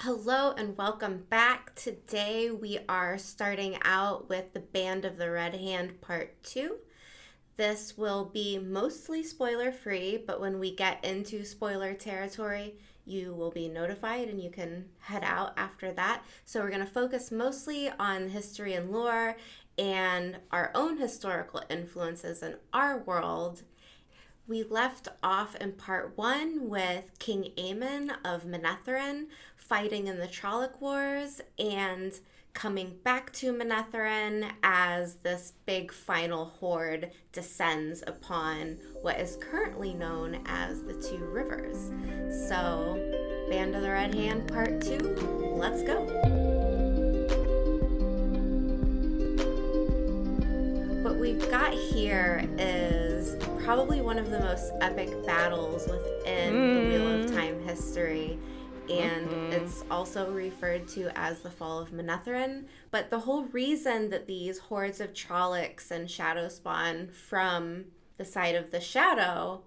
Hello and welcome back. Today we are starting out with the Band of the Red Hand Part 2. This will be mostly spoiler free, but when we get into spoiler territory, you will be notified and you can head out after that. So we're going to focus mostly on history and lore and our own historical influences in our world. We left off in part 1 with King Aemon of Manetheren fighting in the Trolloc Wars and coming back to Manetheren as this big final horde descends upon what is currently known as the Two Rivers. So, Band of the Red Hand part 2, let's go! What we've got here is probably one of the most epic battles within the Wheel of Time history, and it's also referred to as the Fall of Manetheren. But the whole reason that these hordes of Trollocs and Shadow Spawn from the side of the Shadow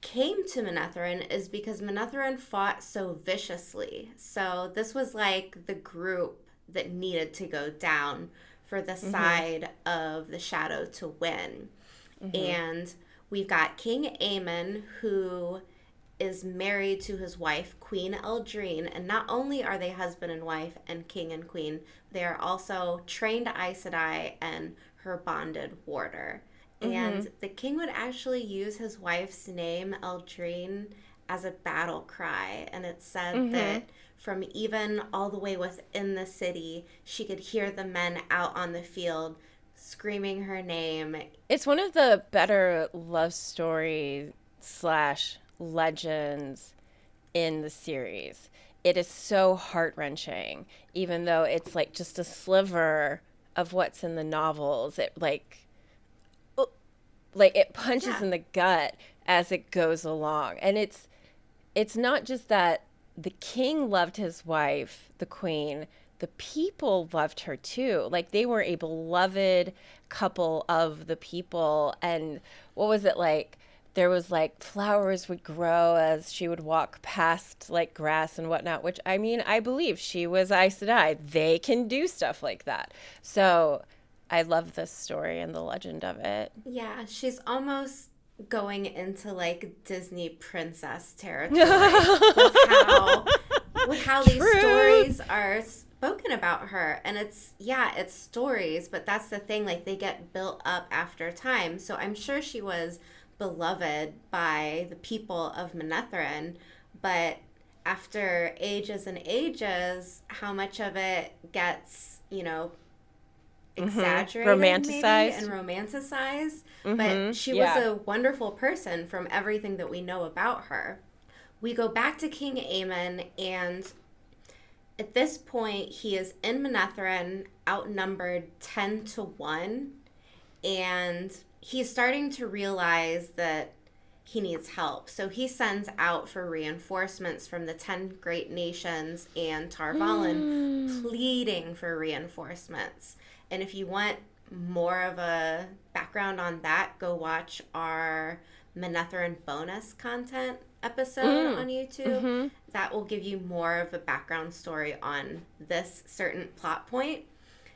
came to Manetheren is because Manetheren fought so viciously. So this was like the group that needed to go down for the side of the Shadow to win. And we've got King Aemon, who is married to his wife, Queen Eldrine. And not only are they husband and wife and king and queen, they are also trained Aes Sedai and her bonded warder. And the king would actually use his wife's name, Eldrine, as a battle cry. And it's said that from even all the way within the city, she could hear the men out on the field screaming her name. It's one of the better love story / legends in the series. It is so heart-wrenching, even though it's like just a sliver of what's in the novels. It it punches in the gut as it goes along. And it's not just that the king loved his wife, the queen, the people loved her too. Like, they were a beloved couple of the people. And what was it like? There was like flowers would grow as she would walk past like grass and whatnot, which I mean, I believe she was Aes Sedai. They can do stuff like that. So I love this story and the legend of it. Yeah, she's almost going into like Disney princess territory with how these stories are spoken about her. And it's stories, but that's the thing, like they get built up after time. So I'm sure she was beloved by the people of Manetheren, but after ages and ages, how much of it gets, exaggerated Romanticized. maybe and romanticized. But she was a wonderful person from everything that we know about her. We go back to King Aemon, and at this point he is in Manetheren, outnumbered 10-1, and he's starting to realize that he needs help. So he sends out for reinforcements from the 10 great nations and Tar Valon, pleading for reinforcements. And if you want more of a background on that, go watch our Manetheren bonus content episode on YouTube. That will give you more of a background story on this certain plot point.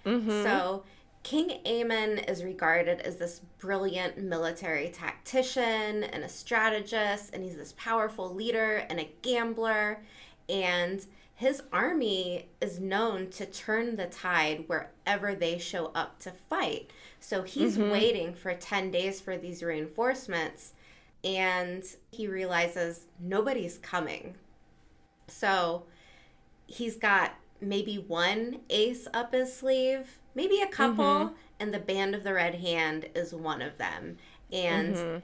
So King Aemon is regarded as this brilliant military tactician and a strategist, and he's this powerful leader and a gambler, and his army is known to turn the tide wherever they show up to fight. So he's waiting for 10 days for these reinforcements, and he realizes nobody's coming. So he's got maybe one ace up his sleeve, maybe a couple, and the Band of the Red Hand is one of them. And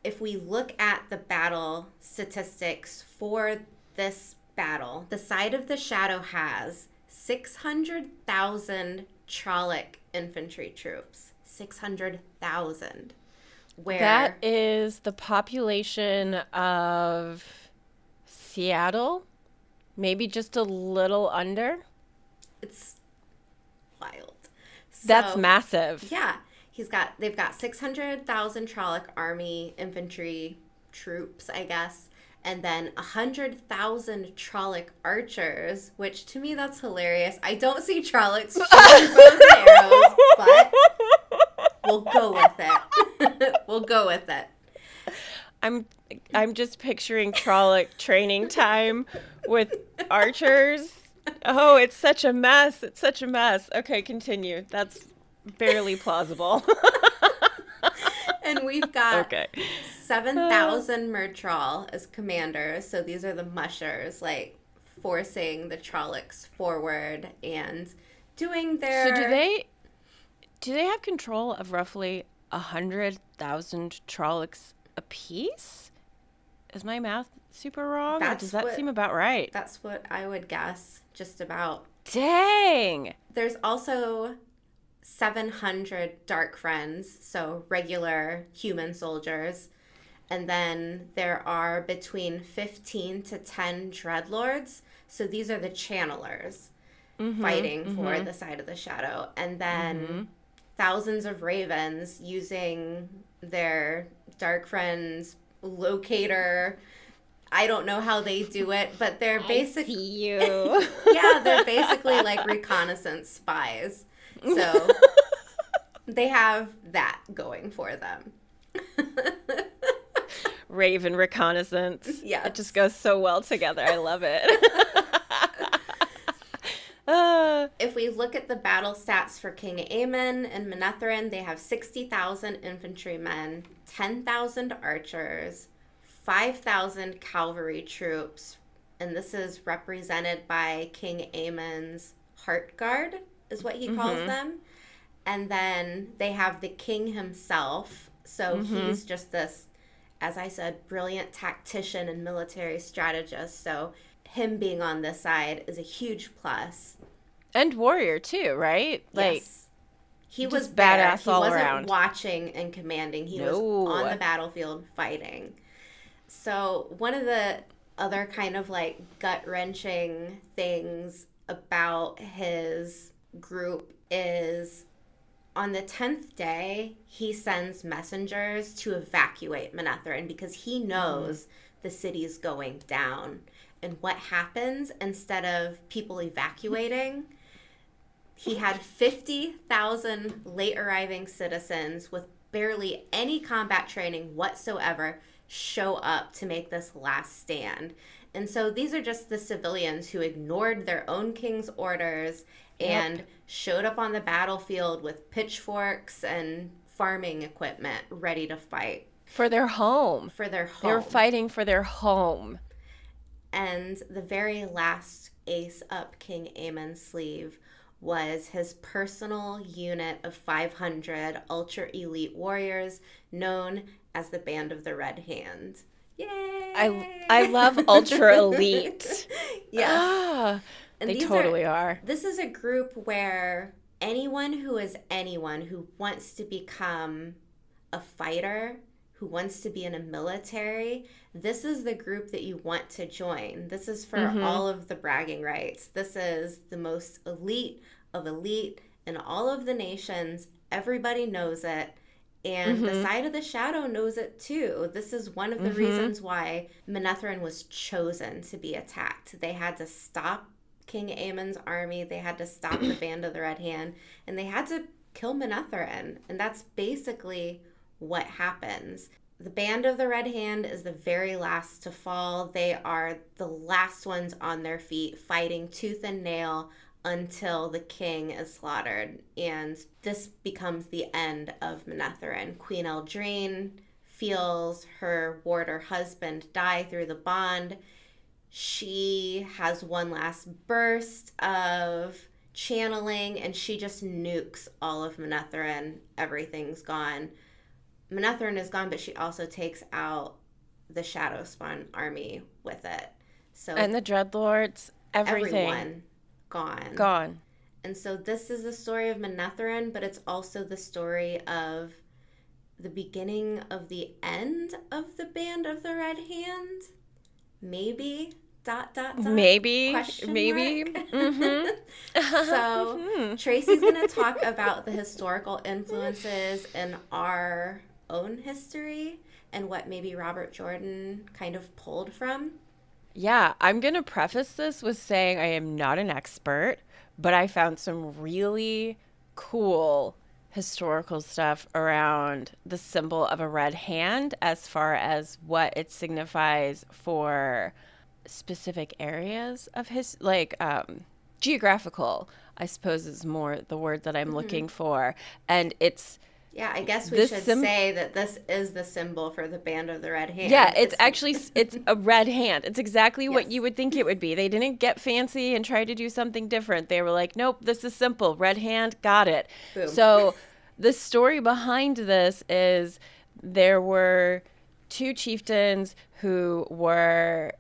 if we look at the battle statistics for this battle, the side of the Shadow has 600,000 Trolloc infantry troops. 600,000. That is the population of Seattle, maybe just a little under. It's wild. That's massive. Yeah. They've got 600,000 Trolloc army infantry troops, I guess. and then 100,000 Trolloc archers, which to me that's hilarious. I don't see Trollocs shooting bows and arrows, but we'll go with it. We'll go with it. I'm just picturing Trolloc training time with archers. Oh, it's such a mess. It's such a mess. Okay, continue. That's barely plausible. And we've got Okay. 7,000 Murtrol as commanders. So these are the mushers, like forcing the Trollocs forward and doing their... So do they have control of roughly 100,000 Trollocs apiece? Is my math super wrong? Does that seem about right? That's what I would guess, just about. Dang! There's also 700 dark friends, so regular human soldiers. And then there are between 15 to 10 dreadlords. So these are the channelers fighting for the side of the shadow. And then thousands of ravens using their dark friends locator. I don't know how they do it, but they're basically... I see you. Yeah, they're basically like reconnaissance spies. So they have that going for them. Raven reconnaissance. Yeah. It just goes so well together. I love it. If we look at the battle stats for King Aemon and Manetheren, they have 60,000 infantrymen, 10,000 archers, 5,000 cavalry troops, and this is represented by King Aemon's Heart Guard, is what he calls them. And then they have the king himself. So he's just this, as I said, brilliant tactician and military strategist. So him being on this side is a huge plus. And warrior too, right? Like, yes. He was badass there. all He wasn't around. Watching and commanding. He was on the battlefield fighting. So one of the other kind of like gut-wrenching things about his group is on the 10th day, he sends messengers to evacuate Manetheren because he knows the city's going down. And what happens instead of people evacuating? He had 50,000 late arriving citizens with barely any combat training whatsoever show up to make this last stand. And so these are just the civilians who ignored their own king's orders and showed up on the battlefield with pitchforks and farming equipment ready to fight. For their home. For their home. They were fighting for their home. And the very last ace up King Aemon's sleeve was his personal unit of 500 ultra elite warriors known as the Band of the Red Hand. Yay! I love ultra elite. Yes. And they totally are. This is a group where anyone who wants to become a fighter, who wants to be in a military, this is the group that you want to join. This is for all of the bragging rights. This is the most elite of elite in all of the nations. Everybody knows it. And the side of the shadow knows it too. This is one of the reasons why Manetheren was chosen to be attacked. They had to stop King Aemon's army. They had to stop the Band of the Red Hand. And they had to kill Manetheren. And that's basically what happens. The Band of the Red Hand is the very last to fall. They are the last ones on their feet, fighting tooth and nail until the king is slaughtered. And this becomes the end of Manetheren. Queen Eldrine feels her warder husband die through the bond. She has one last burst of channeling, and she just nukes all of Manetheren. Everything's gone. Manetheren is gone, but she also takes out the Shadowspawn army with it. So and the Dreadlords, everything. Everyone gone. Gone. And so this is the story of Manetheren, but it's also the story of the beginning of the end of the Band of the Red Hand. Maybe. ... Maybe. Question Maybe. mark. So Tracy's going to talk about the historical influences in our own history and what maybe Robert Jordan kind of pulled from. Yeah, I'm going to preface this with saying I am not an expert, but I found some really cool historical stuff around the symbol of a red hand as far as what it signifies for specific areas of his, like geographical, I suppose is more the word that I'm looking for. And it's Yeah, I guess we this should say that this is the symbol for the Band of the Red Yeah, Hand. it's actually it's a red hand. It's exactly Yes. what you would think it would be. They didn't get fancy and try to do something different. They were like, "Nope, this is simple. Red hand, got it." Boom. So, the story behind this is there were two chieftains who were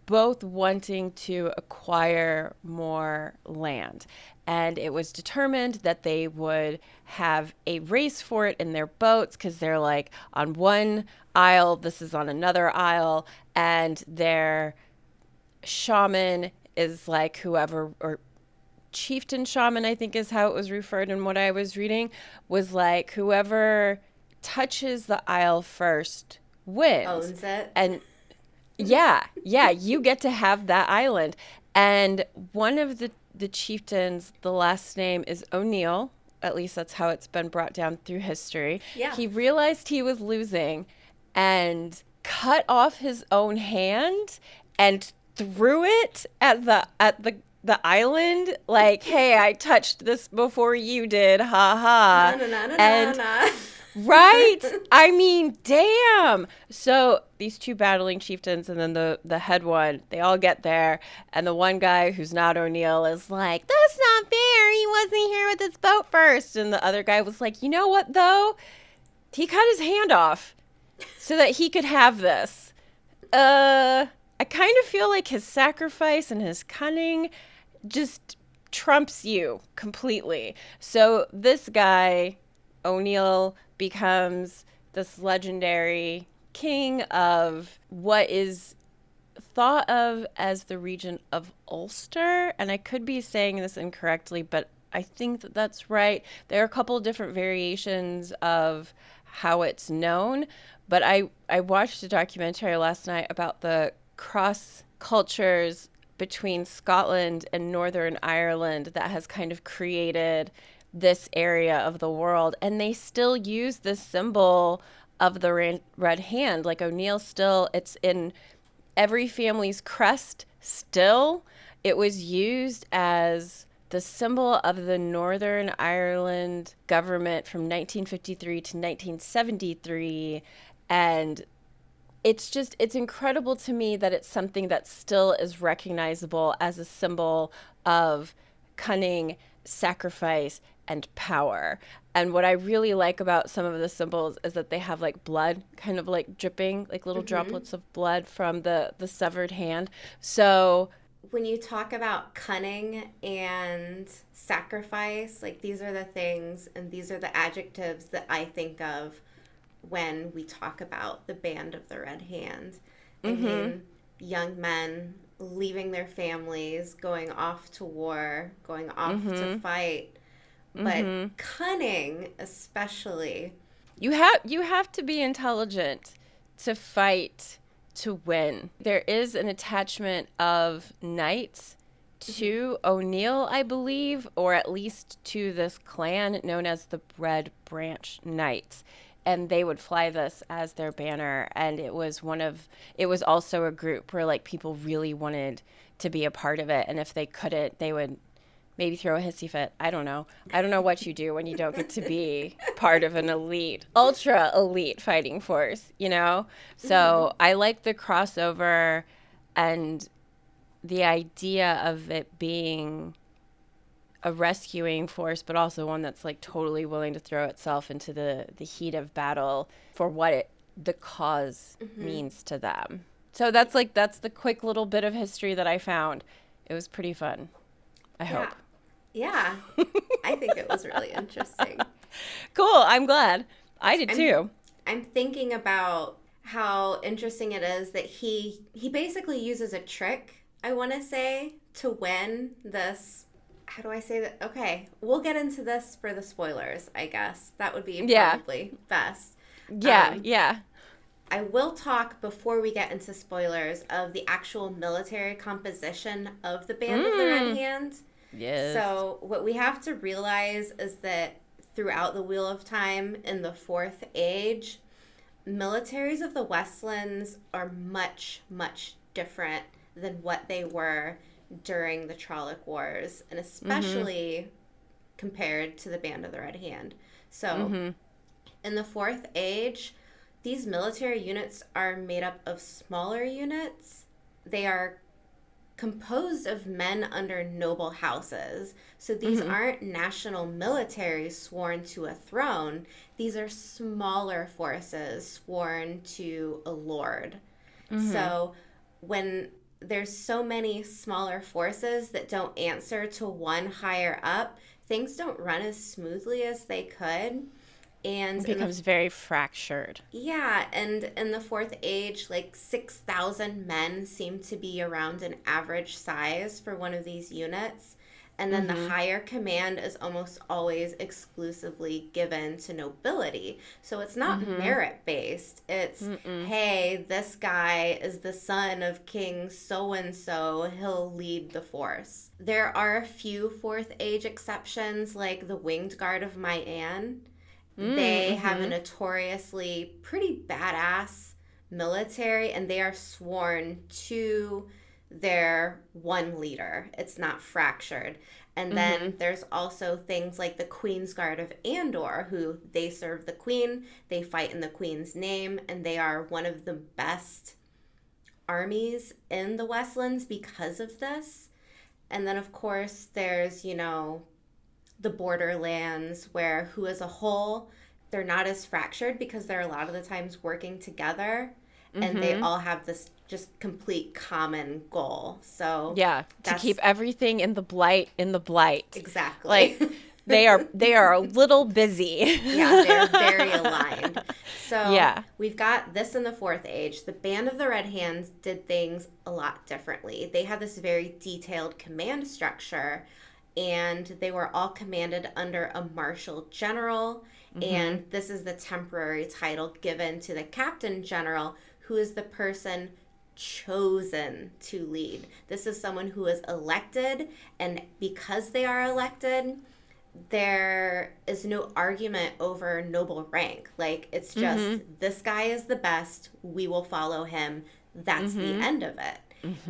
both wanting to acquire more land. And it was determined that they would have a race for it in their boats because they're like on one isle, this is on another isle, and their shaman is like whoever, or chieftain shaman, I think is how it was referred in what I was reading, was like whoever touches the isle first wins. Owns it. And yeah, you get to have that island. And one of the chieftains, the last name is O'Neill. At least that's how it's been brought down through history. Yeah. He realized he was losing and cut off his own hand and threw it at the island like, "Hey, I touched this before you did. Ha ha." Na, na, na, And na, na. right? I mean, damn. So these two battling chieftains and then the head one, they all get there. And the one guy who's not O'Neill is like, "That's not fair. He wasn't here with his boat first." And the other guy was like, "You know what, though? He cut his hand off so that he could have this. I kind of feel like his sacrifice and his cunning just trumps you completely." So this guy, O'Neill, becomes this legendary king of what is thought of as the region of Ulster. And I could be saying this incorrectly, but I think that that's right. There are a couple of different variations of how it's known. But I watched a documentary last night about the cross cultures between Scotland and Northern Ireland that has kind of created this area of the world. And they still use this symbol of the red hand. Like O'Neill still, it's in every family's crest still. It was used as the symbol of the Northern Ireland government from 1953 to 1973. And it's incredible to me that it's something that still is recognizable as a symbol of cunning, sacrifice, and power. And what I really like about some of the symbols is that they have like blood kind of like dripping, like little droplets of blood from the severed hand. So when you talk about cunning and sacrifice, like these are the things and these are the adjectives that I think of when we talk about the Band of the Red Hand. I mean, young men leaving their families, going off to war, going off to fight. But cunning, especially. You have to be intelligent to fight to win. There is an attachment of knights to O'Neill, I believe, or at least to this clan known as the Red Branch Knights. And they would fly this as their banner. And it was also a group where like people really wanted to be a part of it. And if they couldn't, they would maybe throw a hissy fit. I don't know. I don't know what you do when you don't get to be part of an elite, ultra elite fighting force, you know? So I like the crossover and the idea of it being a rescuing force, but also one that's like totally willing to throw itself into the heat of battle for what the cause means to them. So that's the quick little bit of history that I found. It was pretty fun. I hope. Yeah. I think it was really interesting. Cool. I'm glad. I did too. I'm thinking about how interesting it is that he basically uses a trick, I want to say, to win this. How do I say that? Okay, we'll get into this for the spoilers, I guess. That would be probably best. Yeah. I will talk before we get into spoilers of the actual military composition of the Band of the Red Hand. Yes. So what we have to realize is that throughout the Wheel of Time in the Fourth Age, militaries of the Westlands are much, much different than what they were during the Trolloc Wars, and especially compared to the Band of the Red Hand. So in the Fourth Age, these military units are made up of smaller units. They are composed of men under noble houses. So these aren't national militaries sworn to a throne. These are smaller forces sworn to a lord. So when there's so many smaller forces that don't answer to one higher up, things don't run as smoothly as they could. And it becomes very fractured. Yeah, and in the Fourth Age, like 6,000 men seem to be around an average size for one of these units. And then the higher command is almost always exclusively given to nobility. So it's not merit-based. It's, hey, this guy is the son of King so-and-so. He'll lead the force. There are a few Fourth Age exceptions, like the Winged Guard of Mayan. They have a notoriously pretty badass military, and they are sworn to their one leader. It's not fractured. And then there's also things like the Queen's Guard of Andor, who they serve the Queen, they fight in the Queen's name, and they are one of the best armies in the Westlands because of this. And then, of course, there's, you know, the borderlands where who as a whole, they're not as fractured because they're a lot of the times working together, and they all have this just complete common goal. So yeah, to keep everything in the blight. Exactly. Like they are a little busy. Yeah, they're very aligned. So yeah, we've got this in the Fourth Age. The Band of the Red Hands did things a lot differently. They had this very detailed command structure, and they were all commanded under a marshal general. And this is the temporary title given to the captain general, who is the person chosen to lead. This is someone who is elected, and because they are elected, there is no argument over noble rank. Like, it's just, this guy is the best, we will follow him. That's the end of it.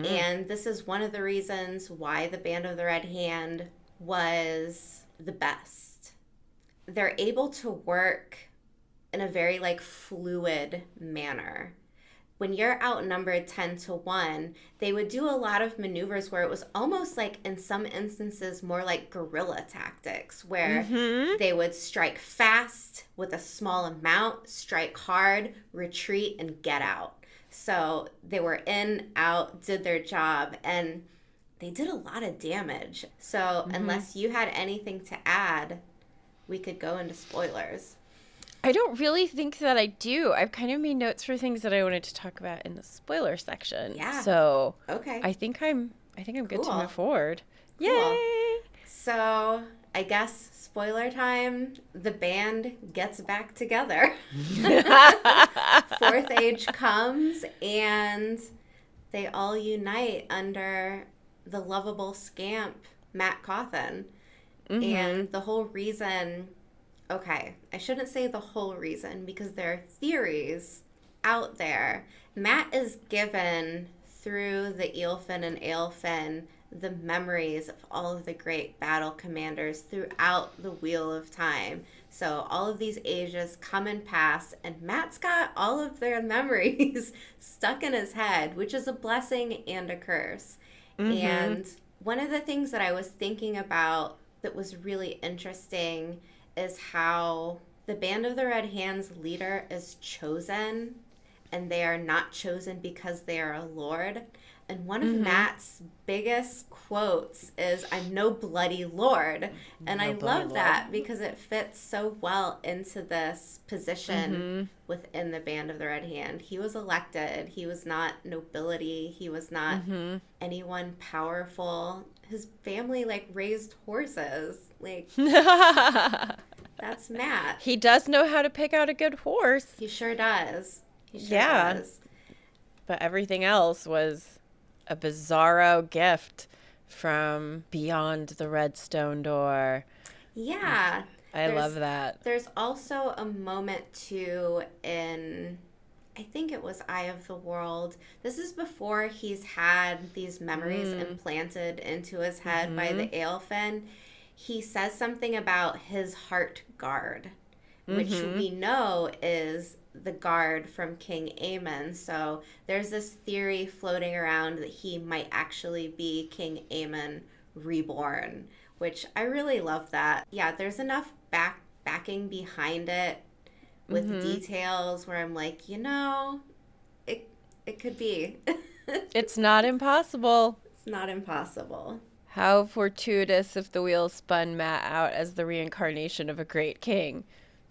And this is one of the reasons why the Band of the Red Hand was the best. They're able to work in a very like fluid manner. When you're outnumbered 10-1, they would do a lot of maneuvers where it was almost like, in some instances, more like guerrilla tactics, where they would strike fast with a small amount, strike hard, retreat, and get out. So they were in, out, did their job, and they did a lot of damage. So unless you had anything to add, we could go into spoilers. I don't really think that I do. I've kind of made notes for things that I wanted to talk about in the spoiler section. Yeah. So okay. I think I'm good to move forward. Cool. Yay! So I guess spoiler time. The band gets back together. Fourth Age comes, and they all unite under the lovable scamp Matt Cawthon. And the whole reason, okay, I shouldn't say the whole reason, because there are theories out there. Matt is given, through the Eilfin and Aelfin, the memories of all of the great battle commanders throughout the Wheel of Time. So all of these ages come and pass, and Matt's got all of their memories stuck in his head, which is a blessing and a curse. And one of the things that I was thinking about that was really interesting is how the Band of the Red Hands leader is chosen, and they are not chosen because they are a lord. And one of Matt's biggest quotes is, "I'm no bloody lord." And I love that because it fits so well into this position within the Band of the Red Hand. He was elected. He was not nobility. He was not anyone powerful. His family, like, raised horses. Like, that's Matt. He does know how to pick out a good horse. He sure does. He sure Yeah. does. But everything else was a bizarro gift from beyond the red stone door. Yeah. I love that. There's also a moment too in, I think it was Eye of the World. This is before he's had these memories implanted into his head by the Aelfin. He says something about his heart guard, which we know is the guard from King Aemon. So there's this theory floating around that he might actually be King Aemon reborn, which I really love that. Yeah, there's enough backing behind it with details where I'm like, it could be. It's not impossible. It's not impossible. How fortuitous if the wheel spun Matt out as the reincarnation of a great king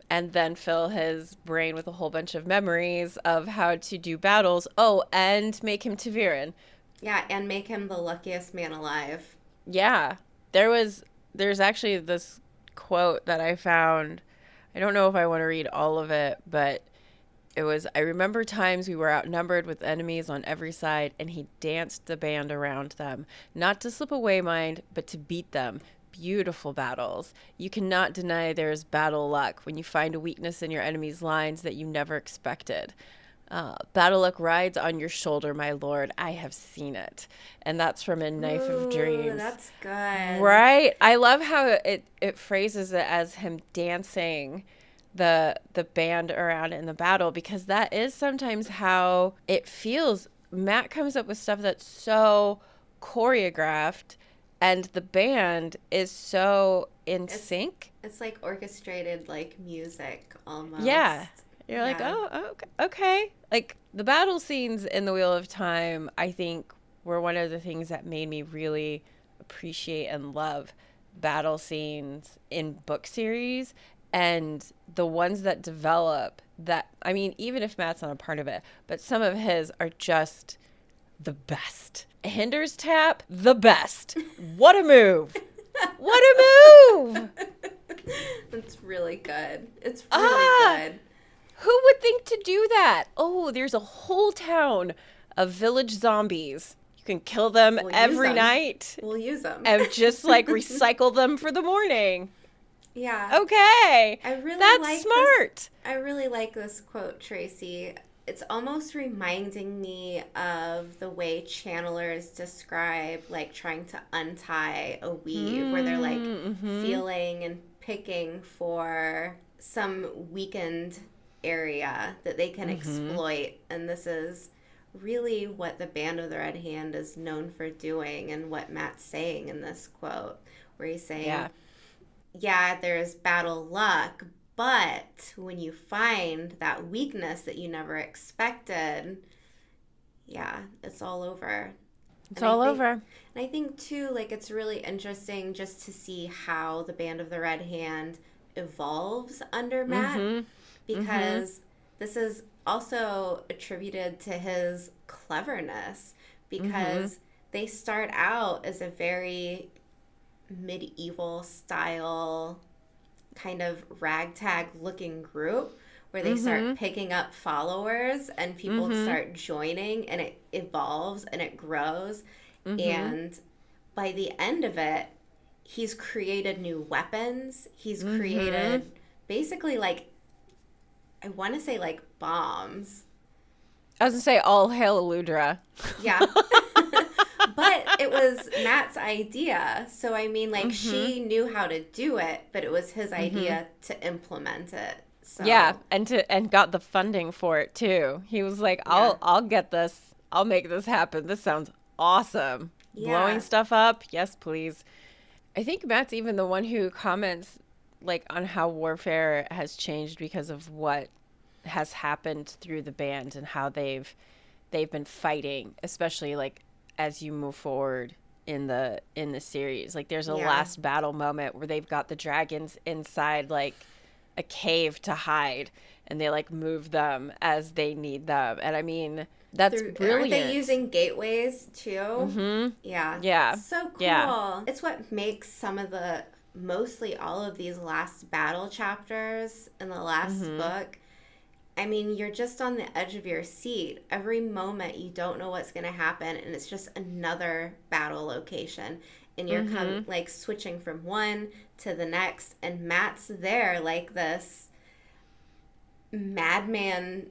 and then fill his brain with a whole bunch of memories of how to do battles. Oh, and make him Taviran. Yeah, and make him the luckiest man alive. Yeah. There's actually this quote that I found. I don't know if I want to read all of it, but it was, I remember times we were outnumbered with enemies on every side, and he danced the band around them. Not to slip away, mind, but to beat them. Beautiful battles. You cannot deny there is battle luck when you find a weakness in your enemy's lines that you never expected. Battle luck rides on your shoulder, my lord. I have seen it. And that's from A Knife of Dreams. That's good. Right? I love how it phrases it as him dancing the band around in the battle, because that is sometimes how it feels. Matt comes up with stuff that's so choreographed and the band is so in sync. It's like orchestrated like music almost. Yeah. You're like, oh, okay. Like the battle scenes in The Wheel of Time, I think, were one of the things that made me really appreciate and love battle scenes in book series. And the ones that develop that, I mean, even if Matt's not a part of it, but some of his are just the best. Hinder's Tap, the best. What a move. What a move. It's really good. It's really good. Who would think to do that? Oh, there's a whole town of village zombies. You can kill them every night. We'll use them. And just like recycle them for the morning. Yeah. Okay. That's smart. I really like this quote, Tracy. It's almost reminding me of the way channelers describe like trying to untie a weave, where they're like feeling and picking for some weakened area that they can exploit. And this is really what the Band of the Red Hand is known for doing, and what Matt's saying in this quote, where he's saying, yeah, there's battle luck, but when you find that weakness that you never expected, yeah, it's all over. It's all over. And I think, too, like, it's really interesting just to see how the Band of the Red Hand evolves under Matt, because this is also attributed to his cleverness, because they start out as a very medieval style kind of ragtag looking group, where they start picking up followers and people start joining, and it evolves and it grows. And by the end of it, he's created new weapons. He's created basically like, I want to say like bombs. I was going to say all hail Eludra. Yeah. But it was Matt's idea. So, I mean, like, she knew how to do it, but it was his idea to implement it. So. Yeah, and got the funding for it, too. He was like, I'll get this. I'll make this happen. This sounds awesome. Yeah. Blowing stuff up? Yes, please. I think Matt's even the one who comments, like, on how warfare has changed because of what has happened through the band and how they've been fighting, especially, like, as you move forward in the series. Like there's a last battle moment where they've got the dragons inside like a cave to hide, and they like move them as they need them. And I mean, that's brilliant. Aren't they using gateways too? Yeah. So cool. Yeah. It's what makes mostly all of these last battle chapters in the last book. I mean, you're just on the edge of your seat. Every moment you don't know what's going to happen, and it's just another battle location. And you're like switching from one to the next, and Matt's there like this madman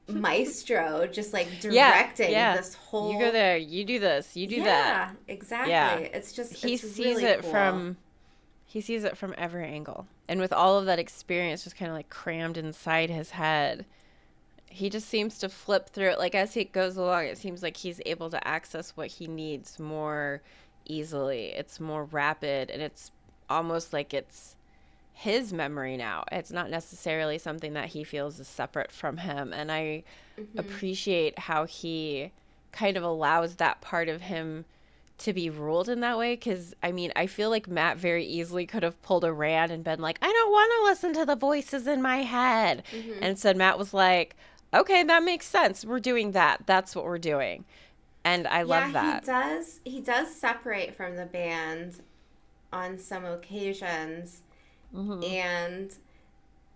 maestro, just like directing this whole. You go there, you do this, you do that. Yeah, exactly. It's just he it's sees really it cool. he sees it from every angle, and with all of that experience just kind of like crammed inside his head, he just seems to flip through it. Like as he goes along, it seems like he's able to access what he needs more easily. It's more rapid, and it's almost like it's his memory now. It's not necessarily something that he feels is separate from him. And I appreciate how he kind of allows that part of him to be ruled in that way. Because, I mean, I feel like Matt very easily could have pulled a Rand and been like, I don't want to listen to the voices in my head. And instead Matt was like, okay, that makes sense. We're doing that. That's what we're doing. And I love that. He does separate from the band on some occasions. And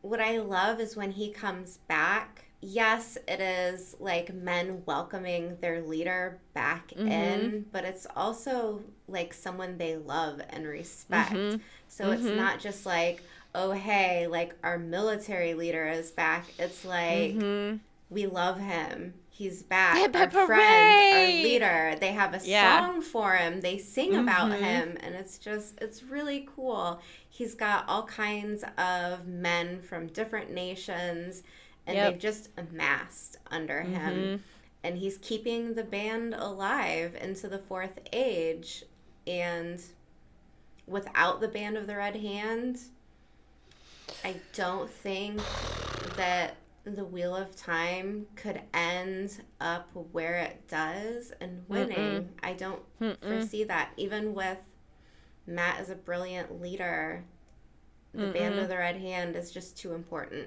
what I love is when he comes back, yes, it is like men welcoming their leader back in, but it's also like someone they love and respect. So it's not just like, oh, hey, like our military leader is back. It's like, we love him. He's back. Our friend, our leader. They have a song for him. They sing about him. And it's really cool. He's got all kinds of men from different nations. And they've just amassed under him. And he's keeping the band alive into the Fourth Age. And without the Band of the Red Hand, I don't think that the Wheel of Time could end up where it does and winning. I don't foresee that. Even with Matt as a brilliant leader, the Band of the Red Hand is just too important.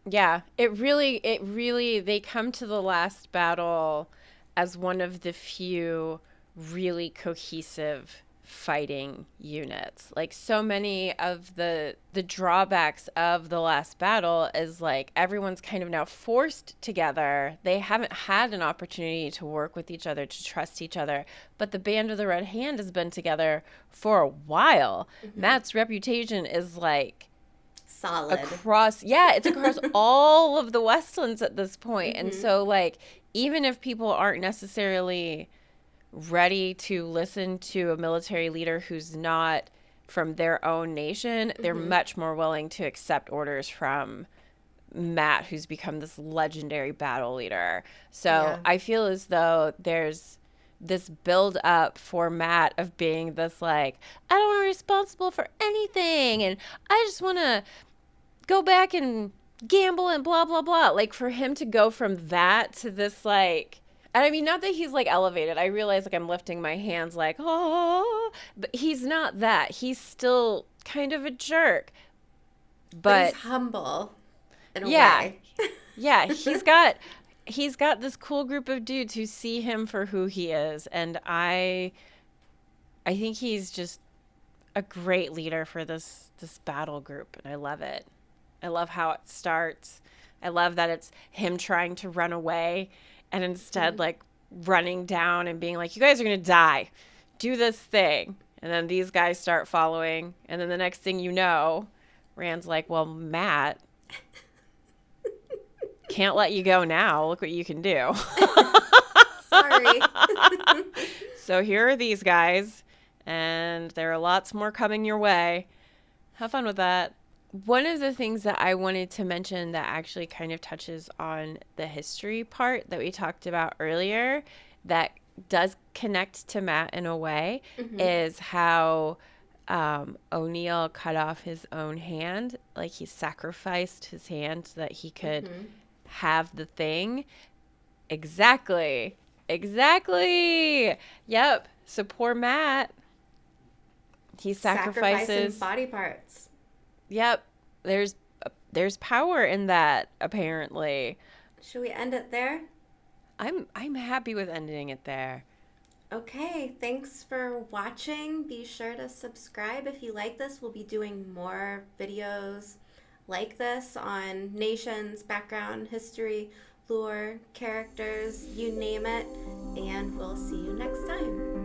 Yeah, it really, they come to the last battle as one of the few really cohesive fighting units. Like so many of the drawbacks of the last battle is like everyone's kind of now forced together. They haven't had an opportunity to work with each other, to trust each other. But the Band of the Red Hand has been together for a while. Matt's reputation is like solid it's across all of the Westlands at this point. And so like even if people aren't necessarily ready to listen to a military leader who's not from their own nation, they're much more willing to accept orders from Matt, who's become this legendary battle leader. So I feel as though there's this build up for Matt of being this like, I don't want to be responsible for anything, and I just want to go back and gamble and blah, blah, blah. Like for him to go from that to this like, and I mean, not that he's like elevated. I realize like I'm lifting my hands like, oh, but he's not that. He's still kind of a jerk. But he's humble in a way. Yeah, he's got this cool group of dudes who see him for who he is, and I think he's just a great leader for this battle group, and I love it. I love how it starts. I love that it's him trying to run away and instead like running down and being like, you guys are going to die. Do this thing. And then these guys start following. And then the next thing you know, Rand's like, well, Matt, can't let you go now. Look what you can do. Sorry. So here are these guys, and there are lots more coming your way. Have fun with that. One of the things that I wanted to mention that actually kind of touches on the history part that we talked about earlier that does connect to Matt in a way is how O'Neill cut off his own hand. Like he sacrificed his hand so that he could have the thing. Exactly. Yep. So poor Matt, he sacrifices body parts. Yep. There's power in that, apparently. Should we end it there? I'm happy with ending it there. Okay, thanks for watching. Be sure to subscribe if you like this. We'll be doing more videos like this on nations, background, history, lore, characters, you name it. And we'll see you next time.